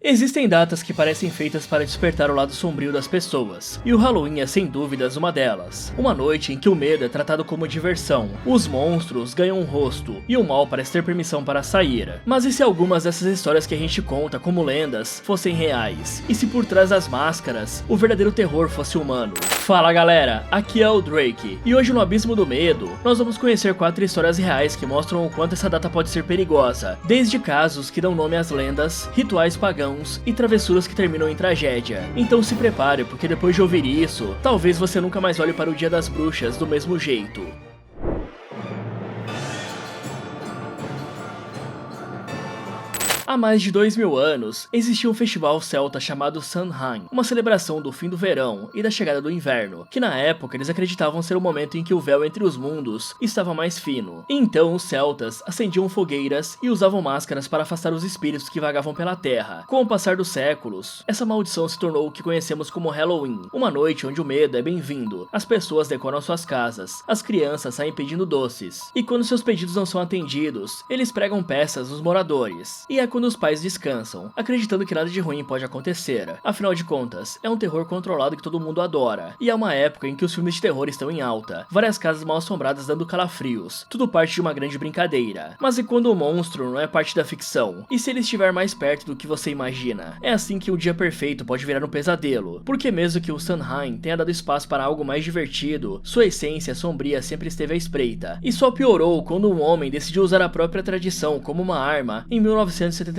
Existem datas que parecem feitas para despertar o lado sombrio das pessoas, e o Halloween é sem dúvidas uma delas. Uma noite em que o medo é tratado como diversão, os monstros ganham um rosto, e o mal parece ter permissão para sair. Mas e se algumas dessas histórias que a gente conta como lendas fossem reais? E se por trás das máscaras, o verdadeiro terror fosse humano? Fala galera, aqui é o Drake, e hoje no Abismo do Medo, nós vamos conhecer 4 histórias reais que mostram o quanto essa data pode ser perigosa, desde casos que dão nome às lendas, rituais pagãos e travessuras que terminam em tragédia. Então se prepare, porque depois de ouvir isso, talvez você nunca mais olhe para o Dia das Bruxas do mesmo jeito. Há mais de 2000 anos, existia um festival celta chamado Samhain, uma celebração do fim do verão e da chegada do inverno, que na época eles acreditavam ser o momento em que o véu entre os mundos estava mais fino. Então os celtas acendiam fogueiras e usavam máscaras para afastar os espíritos que vagavam pela terra. Com o passar dos séculos, essa maldição se tornou o que conhecemos como Halloween, uma noite onde o medo é bem-vindo, as pessoas decoram suas casas, as crianças saem pedindo doces, e quando seus pedidos não são atendidos, eles pregam peças nos moradores. E é quando os pais descansam, acreditando que nada de ruim pode acontecer. Afinal de contas, é um terror controlado que todo mundo adora, e é uma época em que os filmes de terror estão em alta, várias casas mal assombradas dando calafrios, tudo parte de uma grande brincadeira. Mas e quando o monstro não é parte da ficção? E se ele estiver mais perto do que você imagina? É assim que o dia perfeito pode virar um pesadelo, porque mesmo que o Samhain tenha dado espaço para algo mais divertido, sua essência sombria sempre esteve à espreita, e só piorou quando um homem decidiu usar a própria tradição como uma arma em 1974.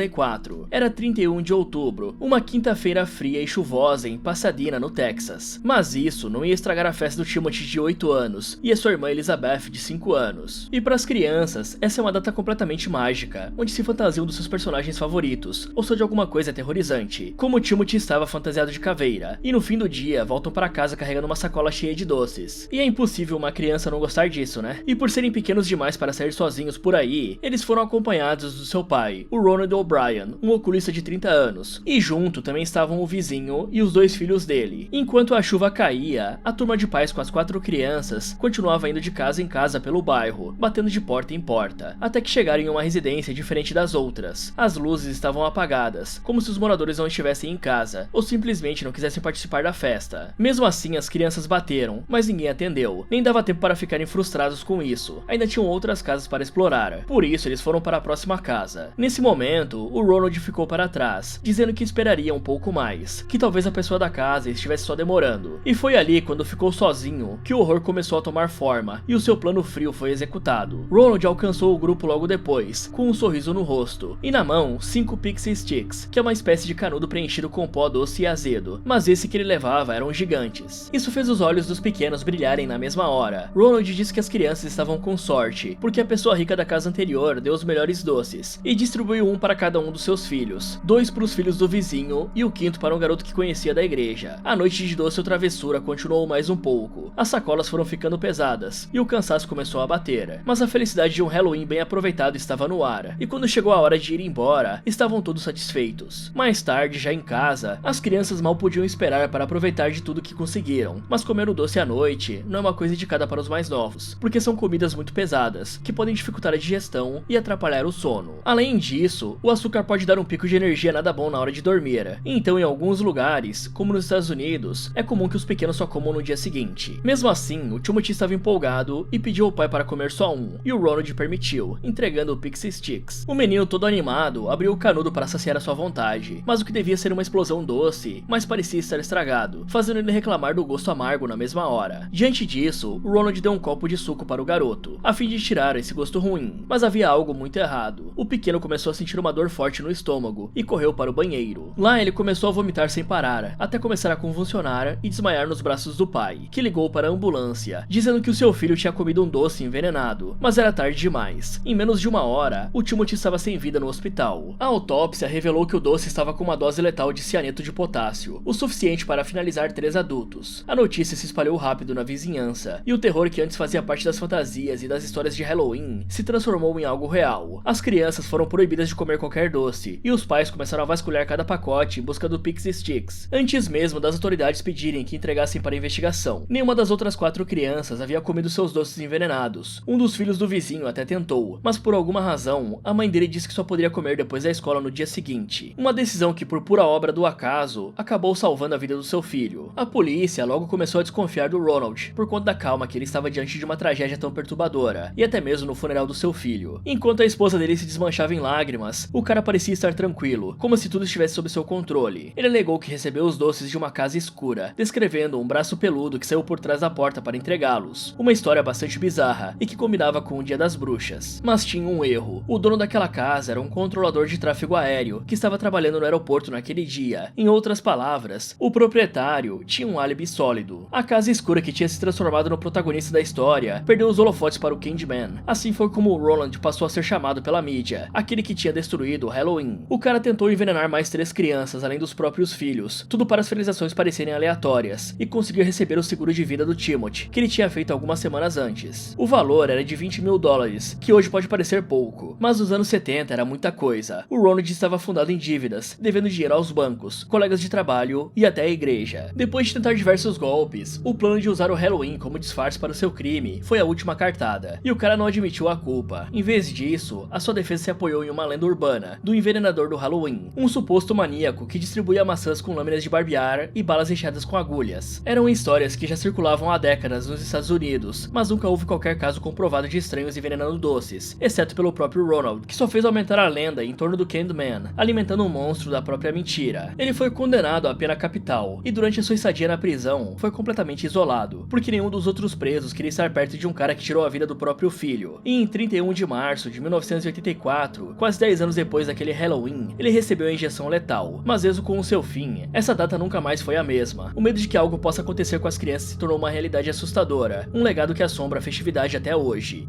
Era 31 de outubro, uma quinta-feira fria e chuvosa em Pasadena, no Texas. Mas isso não ia estragar a festa do Timothy de 8 anos e a sua irmã Elizabeth de 5 anos. E para as crianças, essa é uma data completamente mágica, onde se fantasiam dos seus personagens favoritos, ou só de alguma coisa aterrorizante, como o Timothy estava fantasiado de caveira, e no fim do dia voltam para casa carregando uma sacola cheia de doces. E é impossível uma criança não gostar disso, né? E por serem pequenos demais para sair sozinhos por aí, eles foram acompanhados do seu pai, o Ronald O'Brien, um oculista de 30 anos, e junto também estavam o vizinho e os 2 filhos dele. Enquanto a chuva caía, a turma de pais com as 4 crianças continuava indo de casa em casa pelo bairro, batendo de porta em porta, até que chegaram em uma residência diferente das outras. As luzes estavam apagadas, como se os moradores não estivessem em casa, ou simplesmente não quisessem participar da festa. Mesmo assim, as crianças bateram, mas ninguém atendeu, nem dava tempo para ficarem frustrados com isso, ainda tinham outras casas para explorar, por isso eles foram para a próxima casa. Nesse momento, o Ronald ficou para trás, dizendo que esperaria um pouco mais, que talvez a pessoa da casa estivesse só demorando. E foi ali, quando ficou sozinho, que o horror começou a tomar forma e o seu plano frio foi executado. Ronald alcançou o grupo logo depois, com um sorriso no rosto, e na mão 5 Pixie Sticks, que é uma espécie de canudo preenchido com pó doce e azedo, mas esse que ele levava eram gigantes. Isso fez os olhos dos pequenos brilharem na mesma hora. Ronald disse que as crianças estavam com sorte, porque a pessoa rica da casa anterior deu os melhores doces, e distribuiu um para cada um dos seus filhos, 2 para os filhos do vizinho e o 5º para um garoto que conhecia da igreja. A noite de doce ou travessura continuou mais um pouco, as sacolas foram ficando pesadas e o cansaço começou a bater, mas a felicidade de um Halloween bem aproveitado estava no ar, e quando chegou a hora de ir embora, estavam todos satisfeitos. Mais tarde, já em casa, as crianças mal podiam esperar para aproveitar de tudo que conseguiram, mas comer o doce à noite não é uma coisa indicada para os mais novos, porque são comidas muito pesadas, que podem dificultar a digestão e atrapalhar o sono. Além disso, o açúcar pode dar um pico de energia nada bom na hora de dormir, então em alguns lugares, como nos Estados Unidos, é comum que os pequenos só comam no dia seguinte. Mesmo assim, o Timothy estava empolgado e pediu ao pai para comer só um, e o Ronald permitiu, entregando o Pixie Sticks. O menino todo animado abriu o canudo para saciar a sua vontade, mas o que devia ser uma explosão doce, mas parecia estar estragado, fazendo ele reclamar do gosto amargo na mesma hora. Diante disso, o Ronald deu um copo de suco para o garoto, a fim de tirar esse gosto ruim, mas havia algo muito errado. O pequeno começou a sentir uma dor forte no estômago e correu para o banheiro. Lá ele começou a vomitar sem parar, até começar a convulsionar e desmaiar nos braços do pai, que ligou para a ambulância, dizendo que o seu filho tinha comido um doce envenenado, mas era tarde demais. Em menos de 1 hora, o Timothy estava sem vida no hospital. A autópsia revelou que o doce estava com uma dose letal de cianeto de potássio, o suficiente para finalizar 3 adultos. A notícia se espalhou rápido na vizinhança, e o terror que antes fazia parte das fantasias e das histórias de Halloween se transformou em algo real. As crianças foram proibidas de comer qualquer doce, e os pais começaram a vasculhar cada pacote em busca do Pixie Sticks, antes mesmo das autoridades pedirem que entregassem para a investigação. Nenhuma das outras 4 crianças havia comido seus doces envenenados. Um dos filhos do vizinho até tentou, mas por alguma razão, a mãe dele disse que só poderia comer depois da escola no dia seguinte. Uma decisão que, por pura obra do acaso, acabou salvando a vida do seu filho. A polícia logo começou a desconfiar do Ronald, por conta da calma que ele estava diante de uma tragédia tão perturbadora, e até mesmo no funeral do seu filho. Enquanto a esposa dele se desmanchava em lágrimas, o cara parecia estar tranquilo, como se tudo estivesse sob seu controle. Ele alegou que recebeu os doces de uma casa escura, descrevendo um braço peludo que saiu por trás da porta para entregá-los. Uma história bastante bizarra, e que combinava com o Dia das Bruxas. Mas tinha um erro. O dono daquela casa era um controlador de tráfego aéreo, que estava trabalhando no aeroporto naquele dia. Em outras palavras, o proprietário tinha um álibi sólido. A casa escura que tinha se transformado no protagonista da história perdeu os holofotes para o Candyman. Assim foi como o Roland passou a ser chamado pela mídia, aquele que tinha destruído o Halloween. O cara tentou envenenar mais 3 crianças além dos próprios filhos, tudo para as finalizações parecerem aleatórias, e conseguiu receber o seguro de vida do Timothy, que ele tinha feito algumas semanas antes. O valor era de $20.000, que hoje pode parecer pouco, mas nos anos 70 era muita coisa. O Ronald estava afundado em dívidas, devendo dinheiro aos bancos, colegas de trabalho e até a igreja. Depois de tentar diversos golpes, o plano de usar o Halloween como disfarce para o seu crime foi a última cartada, e o cara não admitiu a culpa. Em vez disso, a sua defesa se apoiou em uma lenda urbana do envenenador do Halloween, um suposto maníaco que distribuía maçãs com lâminas de barbear e balas recheadas com agulhas. Eram histórias que já circulavam há décadas nos Estados Unidos, mas nunca houve qualquer caso comprovado de estranhos envenenando doces, exceto pelo próprio Ronald, que só fez aumentar a lenda em torno do Candyman, alimentando um monstro da própria mentira. Ele foi condenado à pena capital, e durante a sua estadia na prisão, foi completamente isolado, porque nenhum dos outros presos queria estar perto de um cara que tirou a vida do próprio filho. E em 31 de março de 1984, quase 10 anos depois daquele Halloween, ele recebeu a injeção letal, mas mesmo com o seu fim, essa data nunca mais foi a mesma. O medo de que algo possa acontecer com as crianças se tornou uma realidade assustadora, um legado que assombra a festividade até hoje.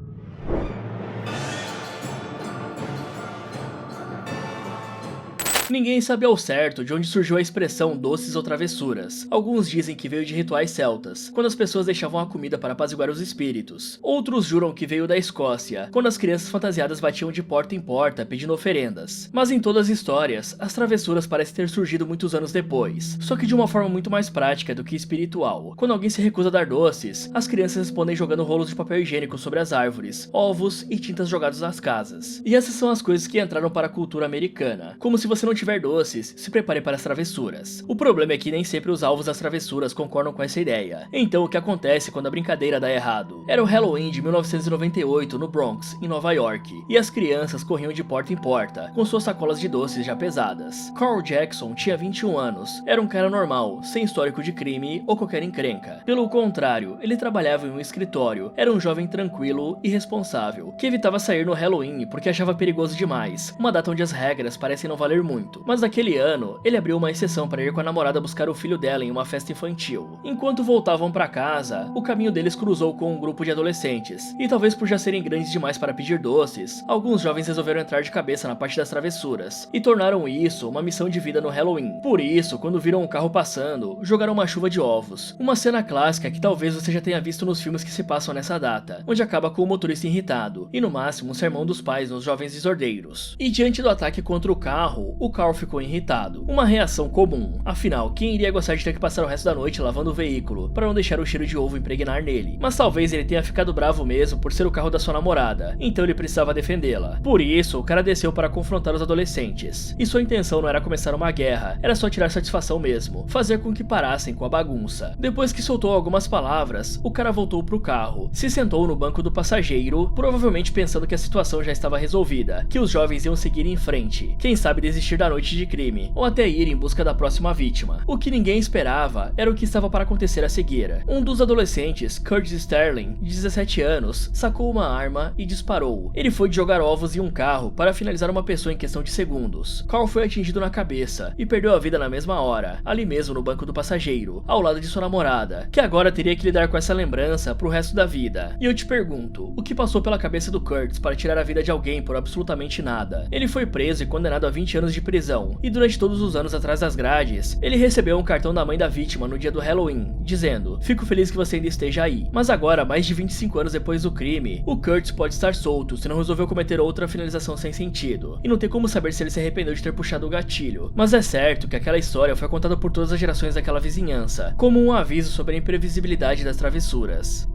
Ninguém sabe ao certo de onde surgiu a expressão doces ou travessuras. Alguns dizem que veio de rituais celtas, quando as pessoas deixavam a comida para apaziguar os espíritos. Outros juram que veio da Escócia, quando as crianças fantasiadas batiam de porta em porta pedindo oferendas. Mas em todas as histórias, as travessuras parecem ter surgido muitos anos depois, só que de uma forma muito mais prática do que espiritual. Quando alguém se recusa a dar doces, as crianças respondem jogando rolos de papel higiênico sobre as árvores, ovos e tintas jogados nas casas. E essas são as coisas que entraram para a cultura americana. Como se você não tiver doces, se prepare para as travessuras. O problema é que nem sempre os alvos das travessuras concordam com essa ideia. Então o que acontece quando a brincadeira dá errado? Era o Halloween de 1998 no Bronx, em Nova York, e as crianças corriam de porta em porta, com suas sacolas de doces já pesadas. Carl Jackson tinha 21 anos, era um cara normal, sem histórico de crime ou qualquer encrenca. Pelo contrário, ele trabalhava em um escritório, era um jovem tranquilo e responsável, que evitava sair no Halloween porque achava perigoso demais, uma data onde as regras parecem não valer muito. Mas naquele ano, ele abriu uma exceção para ir com a namorada buscar o filho dela em uma festa infantil. Enquanto voltavam para casa, o caminho deles cruzou com um grupo de adolescentes, e talvez por já serem grandes demais para pedir doces, alguns jovens resolveram entrar de cabeça na parte das travessuras, e tornaram isso uma missão de vida no Halloween. Por isso, quando viram um carro passando, jogaram uma chuva de ovos. Uma cena clássica que talvez você já tenha visto nos filmes que se passam nessa data, onde acaba com o motorista irritado, e no máximo um sermão dos pais nos jovens desordeiros. E diante do ataque contra o carro Carl ficou irritado. Uma reação comum, afinal, quem iria gostar de ter que passar o resto da noite lavando o veículo, para não deixar o cheiro de ovo impregnar nele? Mas talvez ele tenha ficado bravo mesmo por ser o carro da sua namorada, então ele precisava defendê-la. Por isso, o cara desceu para confrontar os adolescentes. E sua intenção não era começar uma guerra, era só tirar satisfação mesmo, fazer com que parassem com a bagunça. Depois que soltou algumas palavras, o cara voltou pro carro, se sentou no banco do passageiro, provavelmente pensando que a situação já estava resolvida, que os jovens iam seguir em frente, quem sabe desistir da noite de crime, ou até ir em busca da próxima vítima. O que ninguém esperava era o que estava para acontecer a seguir. Um dos adolescentes, Curtis Sterling, de 17 anos, sacou uma arma e disparou. Ele foi de jogar ovos em um carro para finalizar uma pessoa em questão de segundos. Carl foi atingido na cabeça e perdeu a vida na mesma hora, ali mesmo no banco do passageiro, ao lado de sua namorada, que agora teria que lidar com essa lembrança pro resto da vida. E eu te pergunto, o que passou pela cabeça do Curtis para tirar a vida de alguém por absolutamente nada? Ele foi preso e condenado a 20 anos de prisão prisão, e durante todos os anos atrás das grades, ele recebeu um cartão da mãe da vítima no dia do Halloween, dizendo: "Fico feliz que você ainda esteja aí." Mas agora, mais de 25 anos depois do crime, o Curtis pode estar solto se não resolveu cometer outra finalização sem sentido, e não tem como saber se ele se arrependeu de ter puxado o gatilho. Mas é certo que aquela história foi contada por todas as gerações daquela vizinhança, como um aviso sobre a imprevisibilidade das travessuras.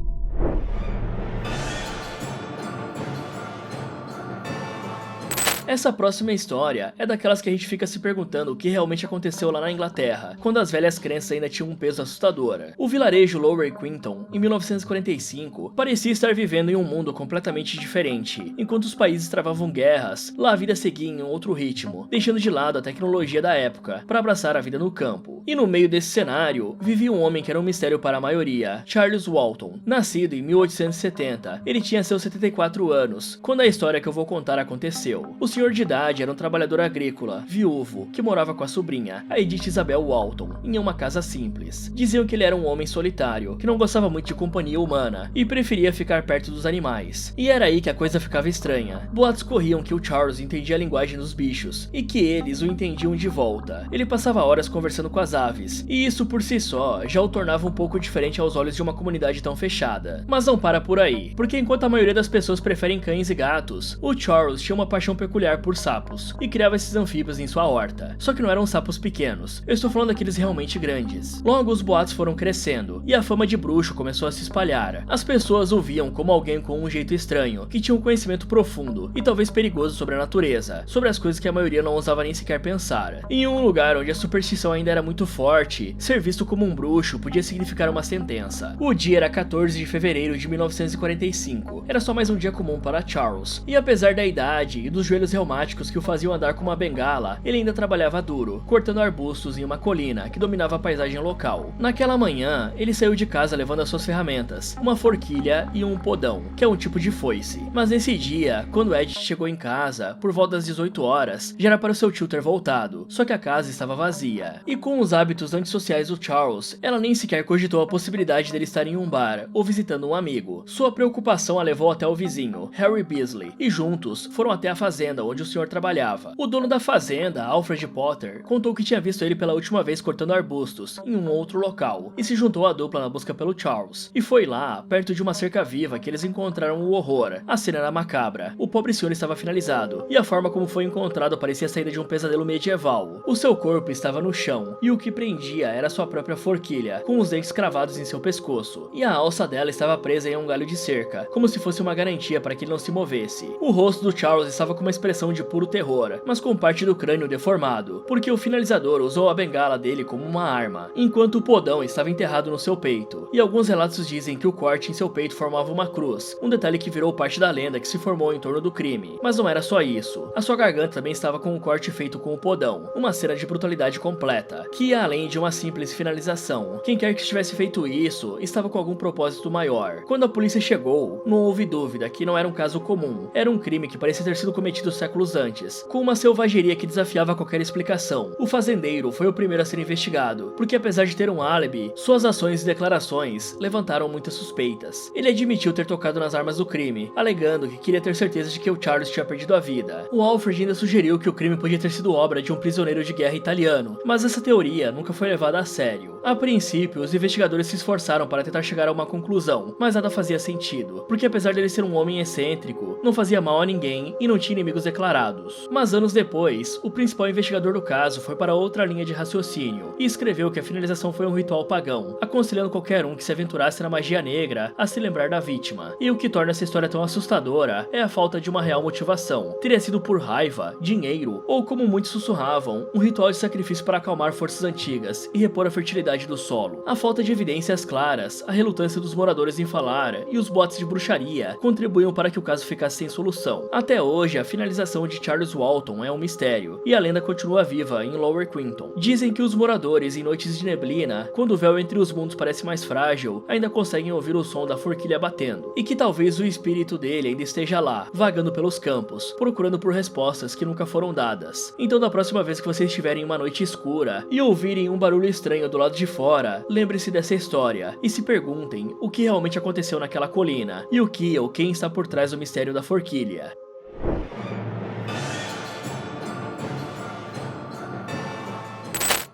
Essa próxima história é daquelas que a gente fica se perguntando o que realmente aconteceu lá na Inglaterra, quando as velhas crenças ainda tinham um peso assustador. O vilarejo Lower Quinton, em 1945, parecia estar vivendo em um mundo completamente diferente. Enquanto os países travavam guerras, lá a vida seguia em um outro ritmo, deixando de lado a tecnologia da época para abraçar a vida no campo. E no meio desse cenário, vivia um homem que era um mistério para a maioria, Charles Walton. Nascido em 1870, ele tinha seus 74 anos, quando a história que eu vou contar aconteceu. O senhor de idade era um trabalhador agrícola, viúvo, que morava com a sobrinha, a Edith Isabel Walton, em uma casa simples. Diziam que ele era um homem solitário, que não gostava muito de companhia humana, e preferia ficar perto dos animais. E era aí que a coisa ficava estranha. Boatos corriam que o Charles entendia a linguagem dos bichos, e que eles o entendiam de volta. Ele passava horas conversando com as aves, e isso por si só já o tornava um pouco diferente aos olhos de uma comunidade tão fechada. Mas não para por aí, porque enquanto a maioria das pessoas preferem cães e gatos, o Charles tinha uma paixão peculiar por sapos, e criava esses anfíbios em sua horta. Só que não eram sapos pequenos, eu estou falando daqueles realmente grandes. Logo os boatos foram crescendo, e a fama de bruxo começou a se espalhar. As pessoas o viam como alguém com um jeito estranho, que tinha um conhecimento profundo, e talvez perigoso sobre a natureza, sobre as coisas que a maioria não ousava nem sequer pensar. Em um lugar onde a superstição ainda era muito forte, ser visto como um bruxo podia significar uma sentença. O dia era 14 de fevereiro de 1945, era só mais um dia comum para Charles, e apesar da idade e dos joelhos reumáticos que o faziam andar com uma bengala, ele ainda trabalhava duro, cortando arbustos em uma colina que dominava a paisagem local. Naquela manhã, ele saiu de casa levando as suas ferramentas, uma forquilha e um podão, que é um tipo de foice. Mas nesse dia, quando Ed chegou em casa, por volta das 18 horas, já era para o seu tio ter voltado, só que a casa estava vazia. E com os hábitos antissociais do Charles, ela nem sequer cogitou a possibilidade dele estar em um bar ou visitando um amigo. Sua preocupação a levou até o vizinho, Harry Beasley, e juntos foram até a fazenda onde o senhor trabalhava. O dono da fazenda, Alfred Potter, contou que tinha visto ele pela última vez cortando arbustos em um outro local, e se juntou à dupla na busca pelo Charles. E foi lá, perto de uma cerca viva, que eles encontraram o horror. A cena era macabra. O pobre senhor estava finalizado, e a forma como foi encontrado parecia saída de um pesadelo medieval. O seu corpo estava no chão, e o que prendia era sua própria forquilha, com os dentes cravados em seu pescoço, e a alça dela estava presa em um galho de cerca, como se fosse uma garantia para que ele não se movesse. O rosto do Charles estava com uma expressão de puro terror, mas com parte do crânio deformado, porque o finalizador usou a bengala dele como uma arma, enquanto o podão estava enterrado no seu peito, e alguns relatos dizem que o corte em seu peito formava uma cruz, um detalhe que virou parte da lenda que se formou em torno do crime. Mas não era só isso, a sua garganta também estava com um corte feito com o podão, uma cena de brutalidade completa, que ia além de uma simples finalização. Quem quer que tivesse feito isso, estava com algum propósito maior. Quando a polícia chegou, não houve dúvida que não era um caso comum, era um crime que parecia ter sido cometido séculos antes, com uma selvageria que desafiava qualquer explicação. O fazendeiro foi o primeiro a ser investigado, porque apesar de ter um álibi, suas ações e declarações levantaram muitas suspeitas. Ele admitiu ter tocado nas armas do crime, alegando que queria ter certeza de que o Charles tinha perdido a vida. O Alfred ainda sugeriu que o crime podia ter sido obra de um prisioneiro de guerra italiano, mas essa teoria nunca foi levada a sério. A princípio, os investigadores se esforçaram para tentar chegar a uma conclusão, mas nada fazia sentido, porque apesar dele ser um homem excêntrico, não fazia mal a ninguém e não tinha inimigos declarados. Mas anos depois, o principal investigador do caso foi para outra linha de raciocínio e escreveu que a finalização foi um ritual pagão, aconselhando qualquer um que se aventurasse na magia negra a se lembrar da vítima. E o que torna essa história tão assustadora é a falta de uma real motivação. Teria sido por raiva, dinheiro ou, como muitos sussurravam, um ritual de sacrifício para acalmar forças antigas e repor a fertilidade do solo. A falta de evidências claras, a relutância dos moradores em falar e os boatos de bruxaria contribuíam para que o caso ficasse sem solução. Até hoje, a finalização de Charles Walton é um mistério, e a lenda continua viva em Lower Quinton. Dizem que os moradores, em noites de neblina, quando o véu entre os mundos parece mais frágil, ainda conseguem ouvir o som da forquilha batendo, e que talvez o espírito dele ainda esteja lá, vagando pelos campos, procurando por respostas que nunca foram dadas. Então, da próxima vez que vocês estiverem em uma noite escura e ouvirem um barulho estranho do lado de fora, lembre-se dessa história e se perguntem o que realmente aconteceu naquela colina e o que ou quem está por trás do mistério da forquilha.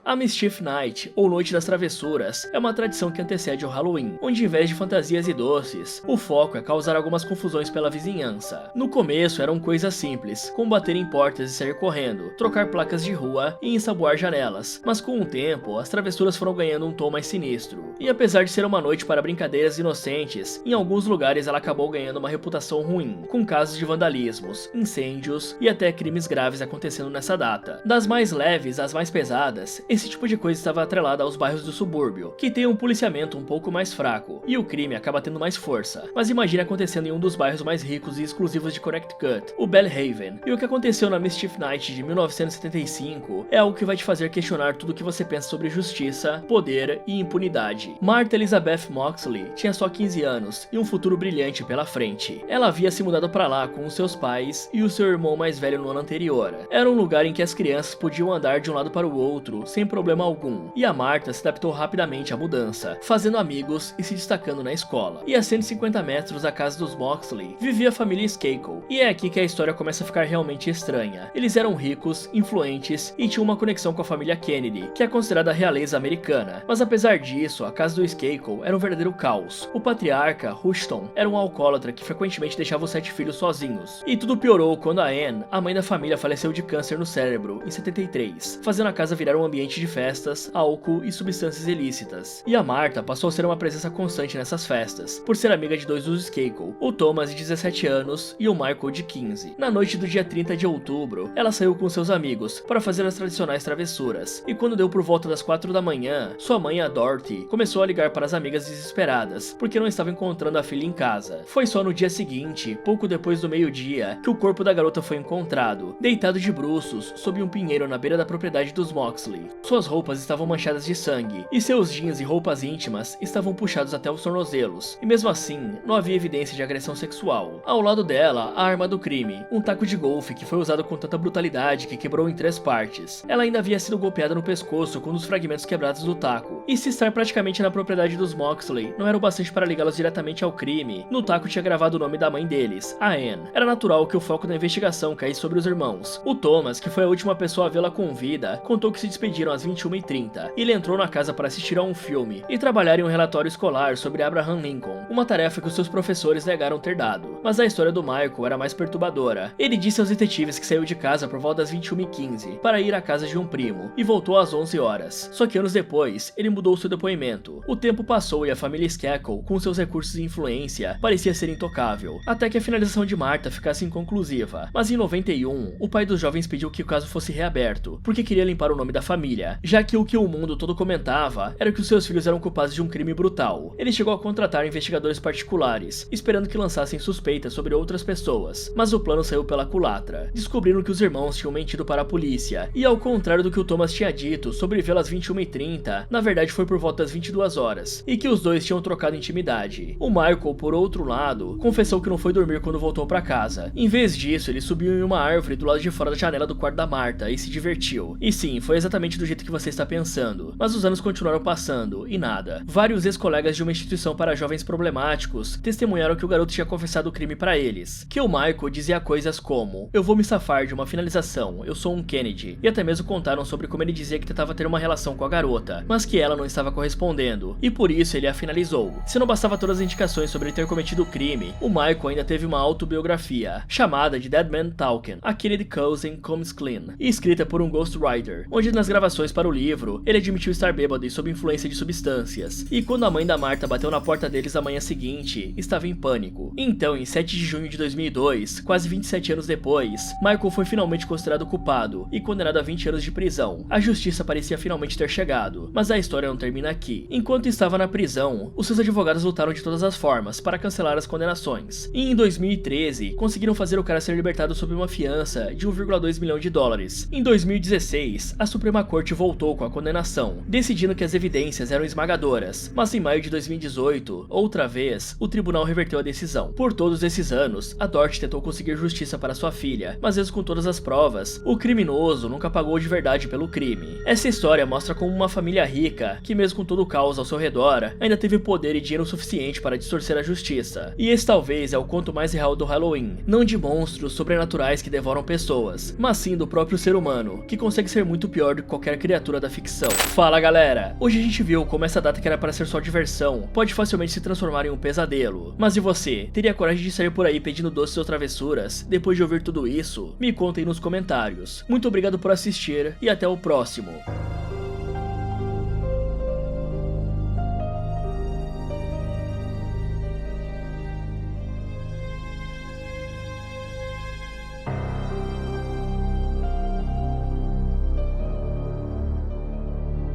A Mischief Night, ou Noite das Travessuras, é uma tradição que antecede o Halloween, onde em vez de fantasias e doces, o foco é causar algumas confusões pela vizinhança. No começo eram coisas simples, como bater em portas e sair correndo, trocar placas de rua e ensaboar janelas, mas com o tempo, as travessuras foram ganhando um tom mais sinistro. E apesar de ser uma noite para brincadeiras inocentes, em alguns lugares ela acabou ganhando uma reputação ruim, com casos de vandalismos, incêndios e até crimes graves acontecendo nessa data. Das mais leves às mais pesadas, esse tipo de coisa estava atrelada aos bairros do subúrbio, que tem um policiamento um pouco mais fraco, e o crime acaba tendo mais força. Mas imagine acontecendo em um dos bairros mais ricos e exclusivos de Connecticut, o Bellhaven. E o que aconteceu na Mischief Night de 1975 é algo que vai te fazer questionar tudo o que você pensa sobre justiça, poder e impunidade. Martha Elizabeth Moxley tinha só 15 anos e um futuro brilhante pela frente. Ela havia se mudado para lá com os seus pais e o seu irmão mais velho no ano anterior. Era um lugar em que as crianças podiam andar de um lado para o outro sem problema algum, e a Martha se adaptou rapidamente à mudança, fazendo amigos e se destacando na escola. E a 150 metros da casa dos Moxley vivia a família Skakel, e é aqui que a história começa a ficar realmente estranha. Eles eram ricos, influentes e tinham uma conexão com a família Kennedy, que é considerada a realeza americana. Mas apesar disso, a casa do Skakel era um verdadeiro caos. O patriarca, Rushton, era um alcoólatra que frequentemente deixava os 7 filhos sozinhos. E tudo piorou quando a Anne, a mãe da família, faleceu de câncer no cérebro em 73, fazendo a casa virar um ambiente de festas, álcool e substâncias ilícitas. E a Martha passou a ser uma presença constante nessas festas, por ser amiga de 2 dos Skakel, o Thomas de 17 anos e o Michael de 15. Na noite do dia 30 de outubro, ela saiu com seus amigos para fazer as tradicionais travessuras, e quando deu por volta das 4 da manhã, sua mãe, a Dorothy, começou a ligar para as amigas desesperadas, porque não estava encontrando a filha em casa. Foi só no dia seguinte, pouco depois do meio-dia, que o corpo da garota foi encontrado, deitado de bruços, sob um pinheiro na beira da propriedade dos Moxley. Suas roupas estavam manchadas de sangue, e seus jeans e roupas íntimas estavam puxados até os tornozelos, e mesmo assim, não havia evidência de agressão sexual. Ao lado dela, a arma do crime, um taco de golfe que foi usado com tanta brutalidade que quebrou em 3 partes. Ela ainda havia sido golpeada no pescoço com um dos fragmentos quebrados do taco. E se estar praticamente na propriedade dos Moxley não era o bastante para ligá-los diretamente ao crime, no taco tinha gravado o nome da mãe deles, a Anne. Era natural que o foco da investigação caísse sobre os irmãos. O Thomas, que foi a última pessoa a vê-la com vida, contou que se despediram às 21h30. Ele entrou na casa para assistir a um filme e trabalhar em um relatório escolar sobre Abraham Lincoln, uma tarefa que os seus professores negaram ter dado. Mas a história do Michael era mais perturbadora. Ele disse aos detetives que saiu de casa por volta das 21h15 para ir à casa de um primo e voltou às 11 horas. Só que anos depois, ele mudou seu depoimento. O tempo passou e a família Skakel, com seus recursos e influência, parecia ser intocável, até que a finalização de Martha ficasse inconclusiva. Mas em 91, o pai dos jovens pediu que o caso fosse reaberto, porque queria limpar o nome da família, já que o mundo todo comentava era que os seus filhos eram culpados de um crime brutal. Ele chegou a contratar investigadores particulares, esperando que lançassem suspeitas sobre outras pessoas, mas o plano saiu pela culatra. Descobriram que os irmãos tinham mentido para a polícia, e ao contrário do que o Thomas tinha dito sobre vê-la às 21h30, na verdade foi por volta das 22 horas, e que os dois tinham trocado intimidade. O Michael, por outro lado, confessou que não foi dormir quando voltou para casa. Em vez disso, ele subiu em uma árvore do lado de fora da janela do quarto da Martha e se divertiu. E sim, foi exatamente do jeito que você está pensando. Mas os anos continuaram passando, e nada. Vários ex-colegas de uma instituição para jovens problemáticos testemunharam que o garoto tinha confessado o crime para eles. Que o Michael dizia coisas como: "Eu vou me safar de uma finalização, eu sou um Kennedy", e até mesmo contaram sobre como ele dizia que tentava ter uma relação com a garota, mas que ela não estava correspondendo, e por isso ele a finalizou. Se não bastava todas as indicações sobre ele ter cometido o crime, o Michael ainda teve uma autobiografia, chamada de Dead Man Talking, A Kennedy Cousin Comes Clean, e escrita por um ghostwriter, onde nas gravações para o livro, ele admitiu estar bêbado e sob influência de substâncias, e quando a mãe da Martha bateu na porta deles na manhã seguinte, estava em pânico. Então, em 7 de junho de 2002, quase 27 anos depois, Michael foi finalmente considerado culpado e condenado a 20 anos de prisão. A justiça parecia finalmente ter chegado, mas a história não termina aqui. Enquanto estava na prisão, os seus advogados lutaram de todas as formas para cancelar as condenações, e em 2013, conseguiram fazer o cara ser libertado sob uma fiança de 1,2 milhão de dólares. Em 2016, a Suprema Corte voltou com a condenação, decidindo que as evidências eram esmagadoras, mas em maio de 2018, outra vez, o tribunal reverteu a decisão. Por todos esses anos, a Dorothy tentou conseguir justiça para sua filha, mas mesmo com todas as provas, o criminoso nunca pagou de verdade pelo crime. Essa história mostra como uma família rica, que mesmo com todo o caos ao seu redor, ainda teve poder e dinheiro suficiente para distorcer a justiça. E esse talvez é o conto mais real do Halloween, não de monstros sobrenaturais que devoram pessoas, mas sim do próprio ser humano, que consegue ser muito pior do que qualquer qualquer criatura da ficção. Fala galera, hoje a gente viu como essa data que era para ser só diversão pode facilmente se transformar em um pesadelo. Mas e você? Teria coragem de sair por aí pedindo doces ou travessuras depois de ouvir tudo isso? Me contem nos comentários. Muito obrigado por assistir e até o próximo.